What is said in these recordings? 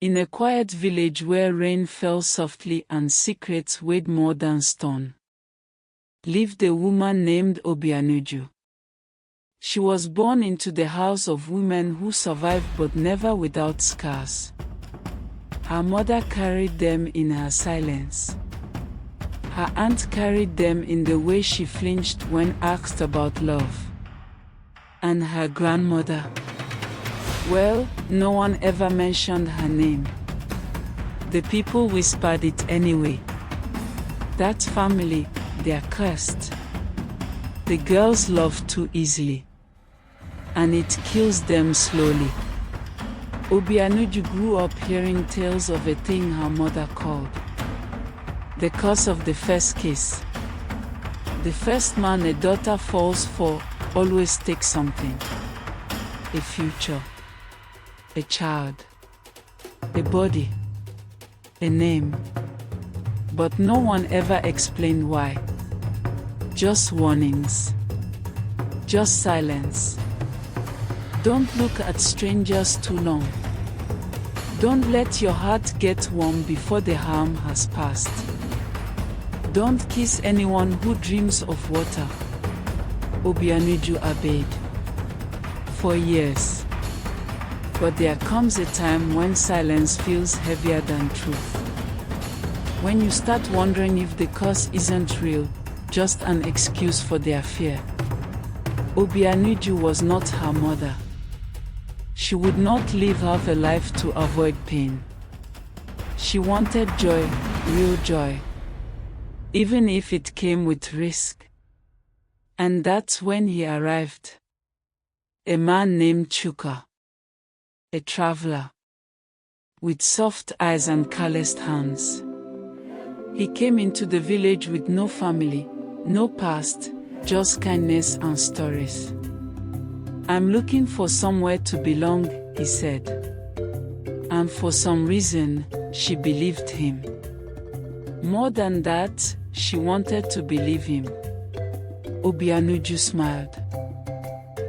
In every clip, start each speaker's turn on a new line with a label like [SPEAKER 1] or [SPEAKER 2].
[SPEAKER 1] In a quiet village where rain fell softly and secrets weighed more than stone, lived a woman named Obianuju. She was born into the house of women who survived but never without scars. Her mother carried them in her silence. Her aunt carried them in the way she flinched when asked about love. And her grandmother, well, no one ever mentioned her name. The people whispered it anyway. That family, they're cursed. The girls love too easily, and it kills them slowly. Obianuju grew up hearing tales of a thing her mother called the curse of the first kiss. The first man a daughter falls for always takes something: a future, a child, a body, a name. But no one ever explained why. Just warnings. Just silence. Don't look at strangers too long. Don't let your heart get warm before the harm has passed. Don't kiss anyone who dreams of water. Obianuju obeyed. For years. But there comes a time when silence feels heavier than truth. When you start wondering if the curse isn't real, just an excuse for their fear. Obianuju was not her mother. She would not live half a life to avoid pain. She wanted joy, real joy, even if it came with risk. And that's when he arrived. A man named Chuka. A traveler. With soft eyes and calloused hands. He came into the village with no family, no past, just kindness and stories. I'm looking for somewhere to belong, he said. And for some reason, she believed him. More than that, she wanted to believe him. Obianuju smiled.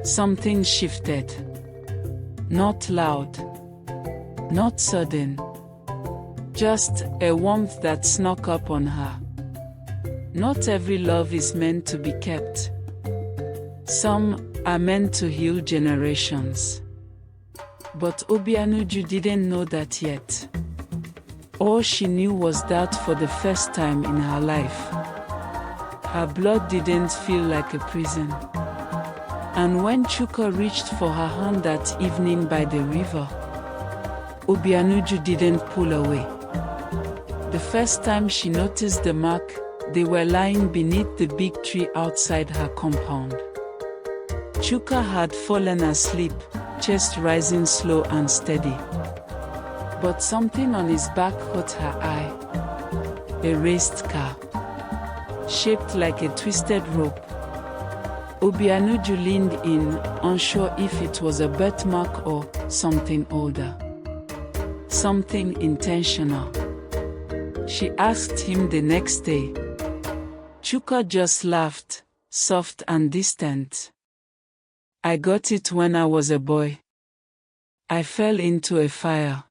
[SPEAKER 1] Something shifted. Not loud. Not sudden. Just a warmth that snuck up on her. Not every love is meant to be kept. Some are meant to heal generations. But Obianuju didn't know that yet. All she knew was that for the first time in her life, her blood didn't feel like a prison. And when Chuka reached for her hand that evening by the river, Obianuju didn't pull away. The first time she noticed the mark, they were lying beneath the big tree outside her compound. Chuka had fallen asleep, chest rising slow and steady. But something on his back caught her eye. A raised car, shaped like a twisted rope. Obianuju leaned in, unsure if it was a birthmark or something older. Something intentional. She asked him the next day. Chuka just laughed, soft and distant. I got it when I was a boy. I fell into a fire.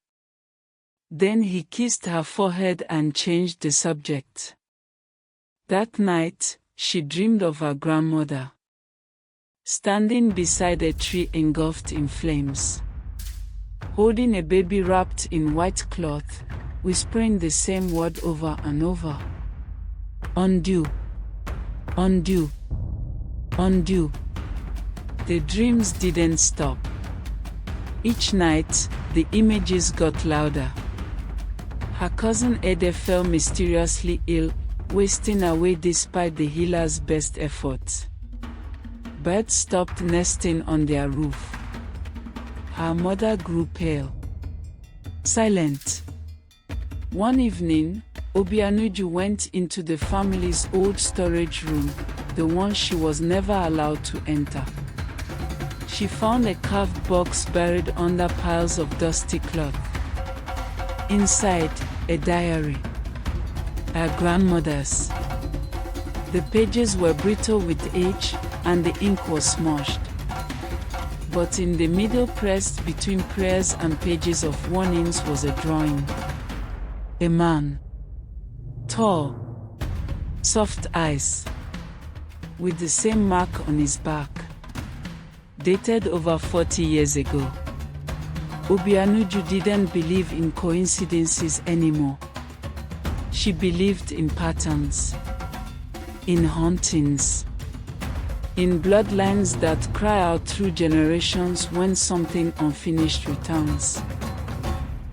[SPEAKER 1] Then he kissed her forehead and changed the subject. That night, she dreamed of her grandmother, standing beside a tree engulfed in flames, holding a baby wrapped in white cloth, whispering the same word over and over. Undo. Undo. Undo. The dreams didn't stop. Each night, the images got louder. Her cousin Ede fell mysteriously ill, wasting away despite the healer's best efforts. Birds stopped nesting on their roof. Her mother grew pale, silent. One evening, Obianuju went into the family's old storage room, the one she was never allowed to enter. She found a carved box buried under piles of dusty cloth. Inside, a diary. Her grandmother's. The pages were brittle with age, and the ink was smudged. But in the middle, pressed between prayers and pages of warnings, was a drawing. A man. Tall. Soft eyes. With the same mark on his back. Dated over 40 years ago. Obianuju didn't believe in coincidences anymore. She believed in patterns. In hauntings. In bloodlines that cry out through generations when something unfinished returns.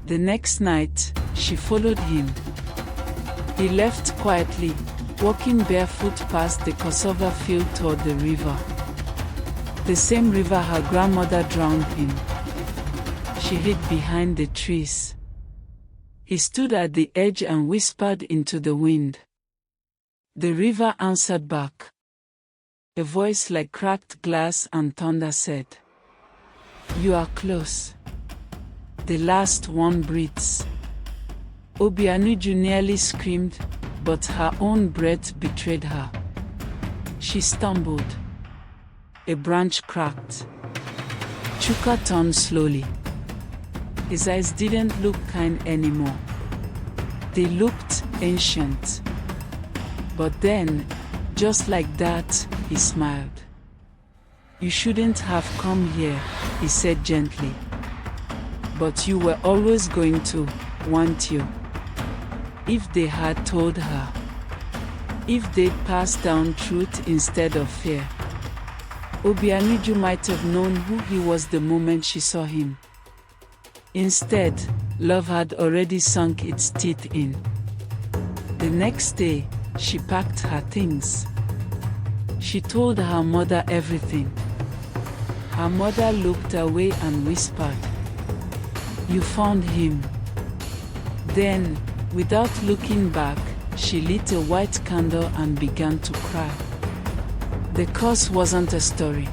[SPEAKER 1] The next night, she followed him. He left quietly, walking barefoot past the cassava field toward the river. The same river her grandmother drowned in. She hid behind the trees. He stood at the edge and whispered into the wind. The river answered back. A voice like cracked glass and thunder said, "You are close." The last one breathes. Obianuju nearly screamed, but her own breath betrayed her. She stumbled. A branch cracked. Chuka turned slowly. His eyes didn't look kind anymore. They looked ancient. But then, just like that, he smiled. "You shouldn't have come here," he said gently. "But you were always going to, weren't you?" If they had told her. If they'd passed down truth instead of fear. Obianuju might have known who he was the moment she saw him. Instead, love had already sunk its teeth in. The next day, she packed her things. She told her mother everything. Her mother looked away and whispered, "You found him." Then, without looking back, she lit a white candle and began to cry. The curse wasn't a story.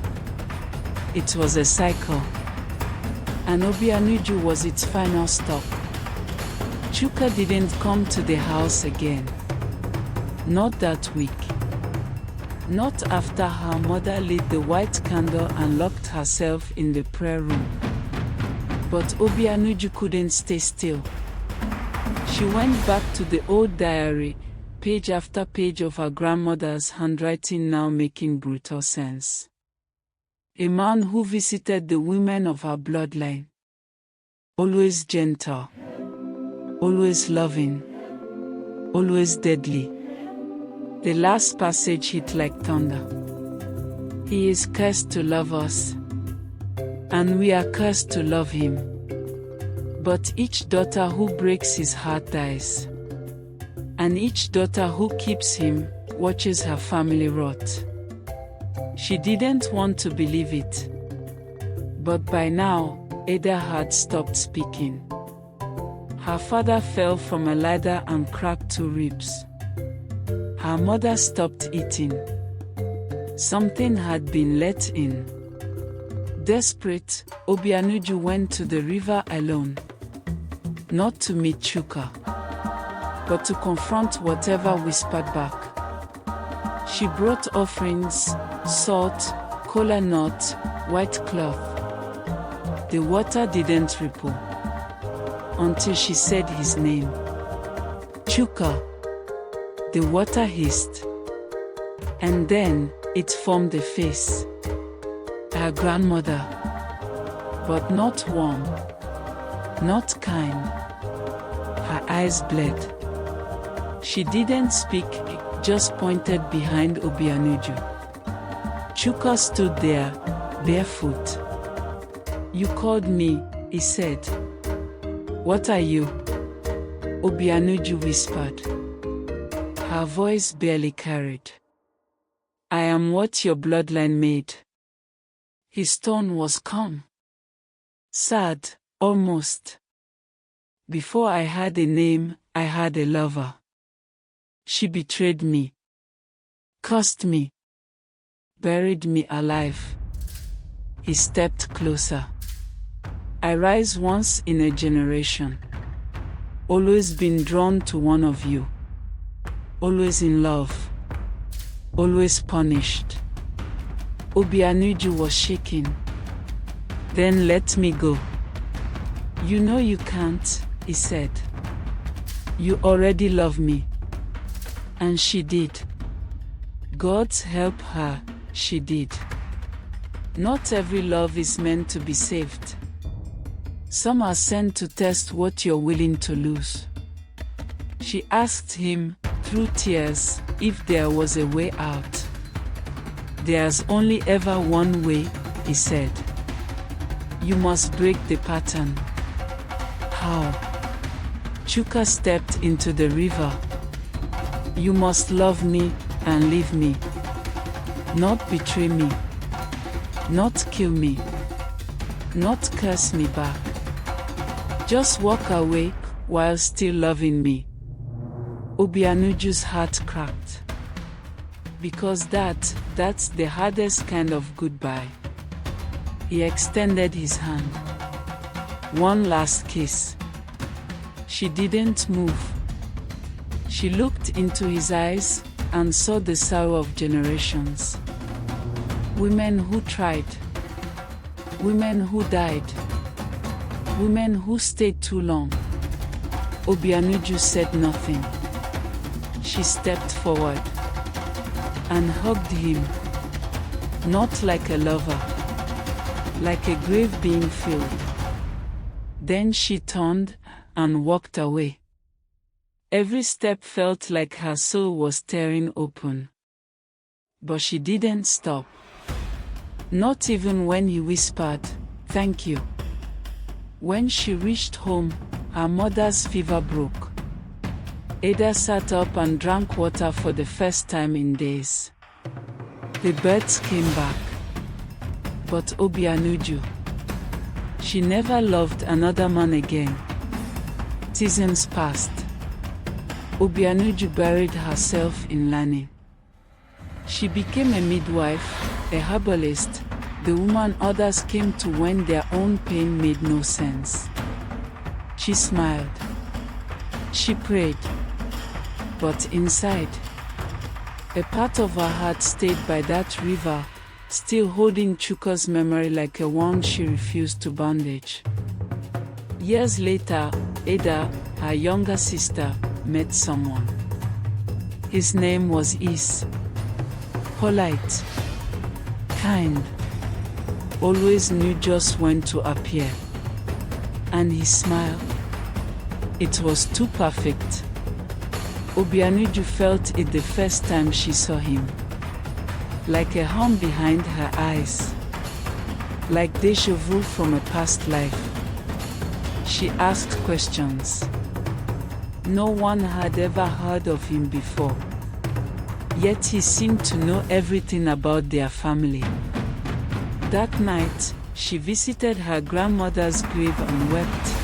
[SPEAKER 1] It was a cycle. And Obianuju was its final stop. Chuka didn't come to the house again. Not that week. Not after her mother lit the white candle and locked herself in the prayer room. But Obianuju couldn't stay still. She went back to the old diary, page after page of her grandmother's handwriting now making brutal sense. A man who visited the women of her bloodline. Always gentle. Always loving. Always deadly. The last passage hit like thunder. He is cursed to love us. And we are cursed to love him. But each daughter who breaks his heart dies. And each daughter who keeps him, watches her family rot. She didn't want to believe it. But by now, Ada had stopped speaking. Her father fell from a ladder and cracked 2 ribs. Her mother stopped eating. Something had been let in. Desperate, Obianuju went to the river alone. Not to meet Chuka, but to confront whatever whispered back. She brought offerings, salt, kola nut, white cloth. The water didn't ripple. Until she said his name. Chuka. The water hissed. And then, it formed a face. Her grandmother. But not warm. Not kind. Her eyes bled. She didn't speak, just pointed behind Obianuju. Chuka stood there, barefoot. "You called me," he said. "What are you?" Obianuju whispered. Her voice barely carried. "I am what your bloodline made." His tone was calm. Sad, almost. "Before I had a name, I had a lover. She betrayed me. Cursed me. Buried me alive." He stepped closer. "I rise once in a generation. Always been drawn to one of you. Always in love. Always punished." Obianuju was shaking. Then let me go. You know you can't, he said. You already love me. And she did. God's help her, she did. Not every love is meant to be saved. Some are sent to test what you're willing to lose. She asked him, through tears, if there was a way out. There's only ever one way, he said. You must break the pattern. How? Chuka stepped into the river. You must love me and leave me. Not betray me. Not kill me. Not curse me back. Just walk away while still loving me. Obianuju's heart cracked. Because that's the hardest kind of goodbye. He extended his hand. One last kiss. She didn't move. She looked into his eyes and saw the sorrow of generations. Women who tried. Women who died. Women who stayed too long. Obianuju said nothing. She stepped forward and hugged him. Not like a lover, like a grave being filled. Then she turned and walked away. Every step felt like her soul was tearing open. But she didn't stop. Not even when he whispered, "Thank you." When she reached home, her mother's fever broke. Ada sat up and drank water for the first time in days. The birds came back. But Obianuju, she never loved another man again. Seasons passed. Obianuju buried herself in learning. She became a midwife, a herbalist, the woman others came to when their own pain made no sense. She smiled. She prayed. But inside, a part of her heart stayed by that river, still holding Chuka's memory like a wound she refused to bandage. Years later, Ada, her younger sister, met someone. His name was Is. Polite, kind, always knew just when to appear. And his smile, it was too perfect. Obianuju felt it the first time she saw him. Like a hum behind her eyes. Like déjà vu from a past life. She asked questions. No one had ever heard of him before. Yet he seemed to know everything about their family. That night, she visited her grandmother's grave and wept.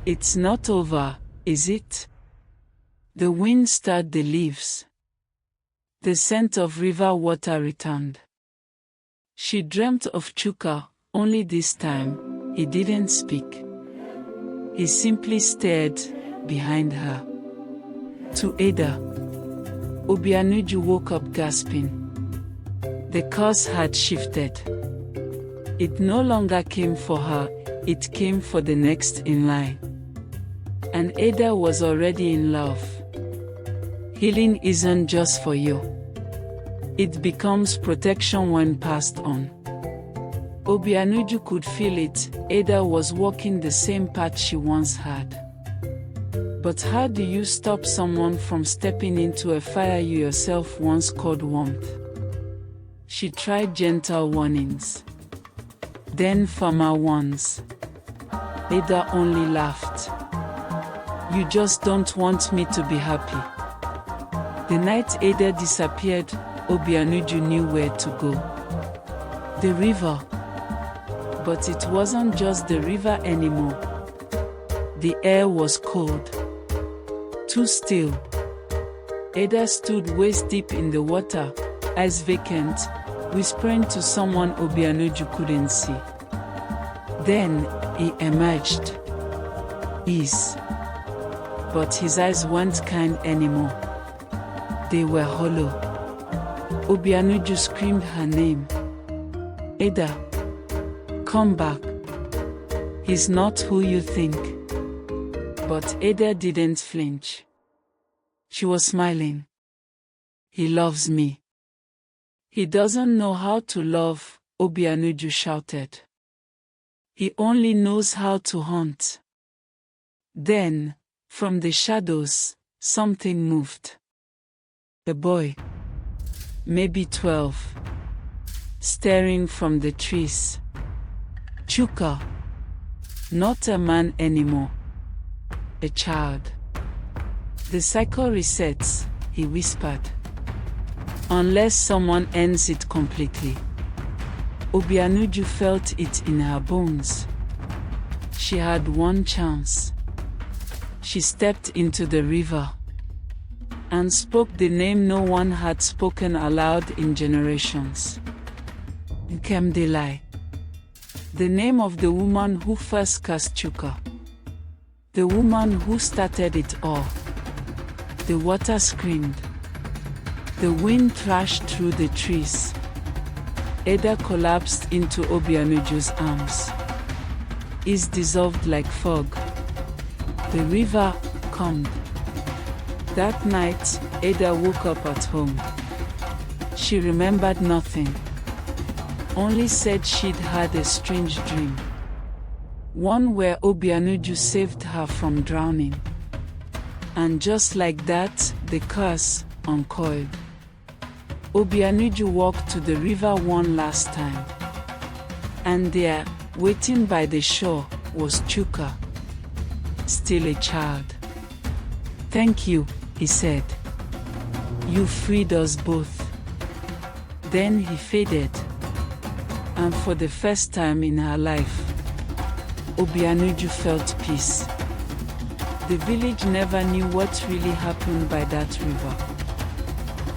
[SPEAKER 1] It's not over, is it? The wind stirred the leaves. The scent of river water returned. She dreamt of Chuka, only this time, he didn't speak. He simply stared behind her. To Ada, Obianuju woke up gasping. The curse had shifted. It no longer came for her, it came for the next in line. And Ada was already in love. Healing isn't just for you. It becomes protection when passed on. Obianuju could feel it. Ada was walking the same path she once had. But how do you stop someone from stepping into a fire you yourself once called warmth? She tried gentle warnings. Then firmer ones. Ada only laughed. You just don't want me to be happy. The night Ada disappeared, Obianuju knew where to go. The river. But it wasn't just the river anymore. The air was cold. Too still. Ada stood waist deep in the water, eyes vacant, whispering to someone Obianuju couldn't see. Then, he emerged. Is. But his eyes weren't kind anymore. They were hollow. Obianuju screamed her name. Ada. Come back. He's not who you think. But Ada didn't flinch. She was smiling. He loves me. He doesn't know how to love, Obianuju shouted. He only knows how to hunt. Then, from the shadows, something moved. A boy, maybe 12, staring from the trees. Chuka. Not a man anymore. A child. The cycle resets, he whispered. Unless someone ends it completely. Obianuju felt it in her bones. She had one chance. She stepped into the river and spoke the name no one had spoken aloud in generations. Nkemdelai. The name of the woman who first cursed Chuka. The woman who started it all. The water screamed. The wind thrashed through the trees. Ada collapsed into Obianuju's arms. Is dissolved like fog. The river calmed. That night, Ada woke up at home. She remembered nothing. Only said she'd had a strange dream. One where Obianuju saved her from drowning. And just like that, the curse uncoiled. Obianuju walked to the river one last time. And there, waiting by the shore, was Chuka. Still a child. Thank you, he said. You freed us both. Then he faded. And for the first time in her life, Obianuju felt peace. The village never knew what really happened by that river.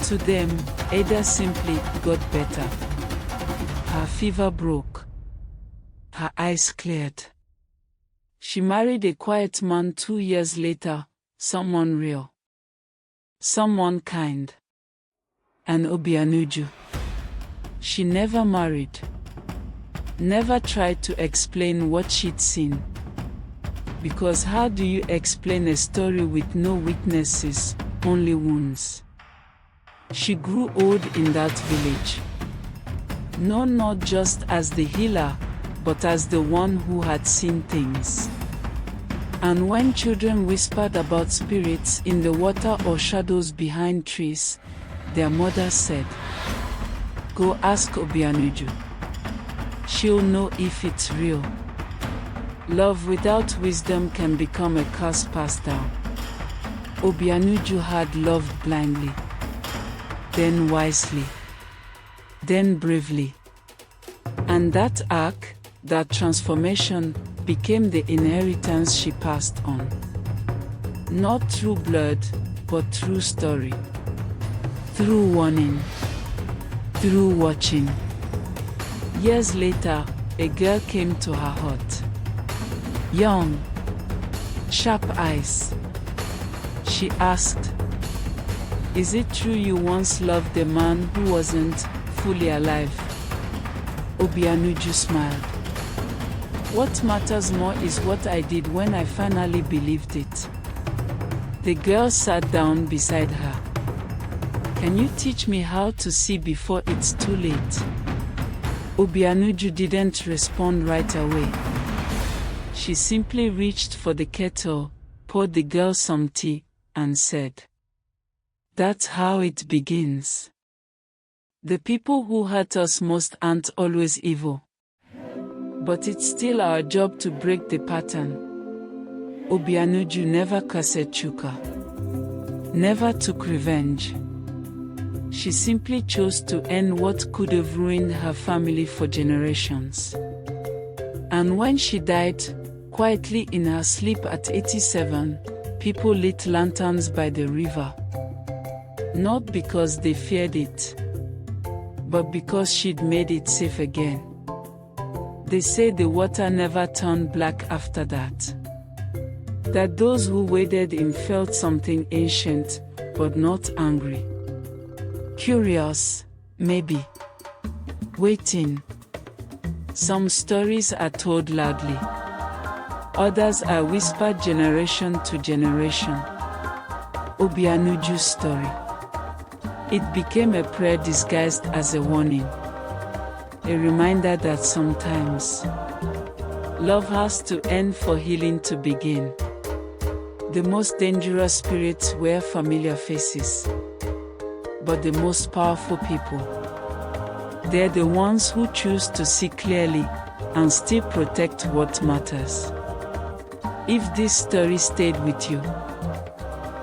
[SPEAKER 1] To them, Ada simply got better. Her fever broke. Her eyes cleared. She married a quiet man 2 years later, someone real. Someone kind. And Obianuju. She never married. Never tried to explain what she'd seen. Because how do you explain a story with no witnesses, only wounds? She grew old in that village. No, not just as the healer, but as the one who had seen things. And when children whispered about spirits in the water or shadows behind trees, their mother said, "Go ask Obianuju. She'll know if it's real." Love without wisdom can become a curse passed down. Obianuju had loved blindly, then wisely, then bravely. And that arc, that transformation, became the inheritance she passed on. Not through blood, but through story. Through warning. Through watching. Years later, a girl came to her hut. Young. Sharp eyes. She asked, "Is it true you once loved a man who wasn't fully alive?" Obianuju smiled. "What matters more is what I did when I finally believed it." The girl sat down beside her. "Can you teach me how to see before it's too late?" Obianuju didn't respond right away. She simply reached for the kettle, poured the girl some tea, and said, "That's how it begins. The people who hurt us most aren't always evil. But it's still our job to break the pattern." Obianuju never cursed Chuka. Never took revenge. She simply chose to end what could have ruined her family for generations. And when she died, quietly in her sleep at 87, people lit lanterns by the river. Not because they feared it, but because she'd made it safe again. They say the water never turned black after that. That those who waded in felt something ancient, but not angry. Curious, maybe. Waiting. Some stories are told loudly. Others are whispered generation to generation. Obianuju's story. It became a prayer disguised as a warning. A reminder that sometimes love has to end for healing to begin. The most dangerous spirits wear familiar faces, but the most powerful people, they're the ones who choose to see clearly and still protect what matters. If this story stayed with you,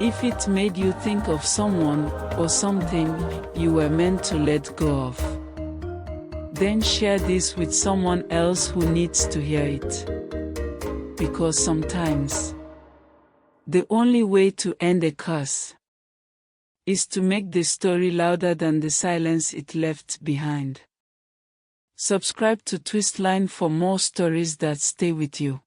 [SPEAKER 1] if it made you think of someone or something you were meant to let go of, then share this with someone else who needs to hear it. Because sometimes, the only way to end a curse is to make the story louder than the silence it left behind. Subscribe to Twistline for more stories that stay with you.